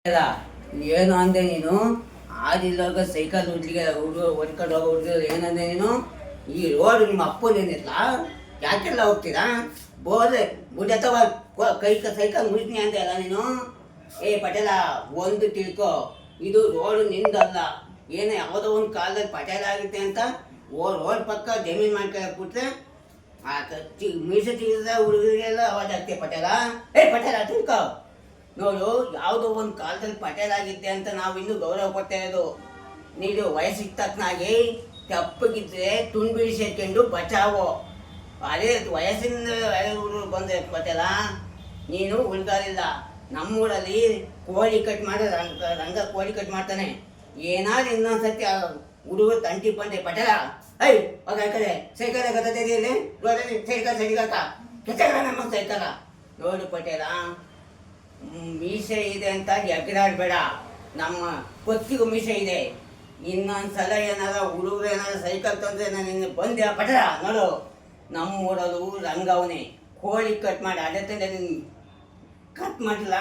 ಇಲ್ಲ ಏನು ಅಂದೆ ನೀನು ಆದಿಲ್ಲಾಗ ಸೈಕಲ್ ಹುಡ್ಲಿಗೆ ಹೊಡ್ಕೊಂಡು ಹೋಗೋ ಹುಡುಗರು ಏನಂದೆ ನೀನು ಈ ರೋಡ್ ನಿಮ್ಮ ಅಪ್ಪನೇನಿಲ್ಲ ಯಾಕೆಲ್ಲ ಹೋಗ್ತೀರಾ ಬೋದೆ ಬುಡ್ಡ ಅಥವಾ ಕೈ ಸೈಕಲ್ ಮುಗಿದ್ನಿ ಅಂದೆ ಅಲ್ಲ ನೀನು. ಏ ಪಟೇಲ ಒಂದು ತಿಳ್ಕೊ, ಇದು ರೋಡ್ ನಿಂದಲ್ಲ. ಏನೋ ಯಾವುದೋ ಒಂದು ಕಾಲದಲ್ಲಿ ಪಟೇಲ ಆಗುತ್ತೆ ಅಂತ ರೋಡ್ ಪಕ್ಕ ಜಮೀನು ಮಾಡ್ಕೊಂಡ್ಬಿಟ್ರೆ ಆ ಮೀಸೆ ತೆಗೆದ ಹುಡುಗರಿಗೆಲ್ಲ ಅವಾಜ್ ಆಗ್ತೀಯ ಪಟೇಲ. ಏ ಪಟೇಲ ತಿಳ್ಕೊ ನೋಡು, ಯಾವುದೋ ಒಂದು ಕಾಲದಲ್ಲಿ ಪಟೇಲ್ ಆಗಿದ್ದೆ ಅಂತ ನಾವು ಇನ್ನೂ ಗೌರವ ಕೊಡ್ತಾ ಇರೋದು. ನೀನು ವಯಸ್ಸಿಗೆ ತಕ್ಕನಾಗಿ ತಪ್ಪಗಿದ್ರೆ ತುಂಡು ಬಿಡಿ ಸೇರ್ಕೊಂಡು ಬಚಾವೋ. ಅದೇ ವಯಸ್ಸಿನ ಹುಡುಗರು ಬಂದರೆ ಪಟೇಲ ನೀನು ಉಳ್ಗಾಲಿಲ್ಲ. ನಮ್ಮೂರಲ್ಲಿ ಕೋಳಿ ಕಟ್ ಮಾಡಿ ರಂಗ ಕೋಳಿ ಕಟ್ ಮಾಡ್ತಾನೆ. ಏನಾದ್ರು ಇನ್ನೊಂದ್ಸತಿ ಹುಡುಗರು ತಂಟಿ ಬಂದೆ ಪಟೇಲ ಐ ಹೋಗ ಕಡೆ ಸೈಕಲ್ ಗದಲ್ಲಿ ಸೈಕಲ್ ಸೈಕಲ್ ಕೆಚ್ಚ ನಮ್ಮ ಸೈಕಲ. ನೋಡು ಪಟೇಲ, ಮೀಸೆ ಇದೆ ಅಂತ ಎಗರಾಡಬೇಡ. ನಮ್ಮ ಕೊತ್ತಿಗೂ ಮೀಸೆ ಇದೆ. ಇನ್ನೊಂದ್ಸಲ ಏನಾರ ಹುಡುಗರು ಏನಾರ ಸೈಕಲ್ ತಂದ್ರೆ ನಾನು ಇನ್ನು ಬಂದೆ ಪಟೇಲ. ನೋಡು, ನಮ್ಮೂರದು ರಂಗವನೇ ಕೋಳಿ ಕಟ್ ಮಾಡಿ ಅದೇ ತಂದೆ ನಿನ್ ಕಟ್ ಮಾಡಿಲ್ಲ.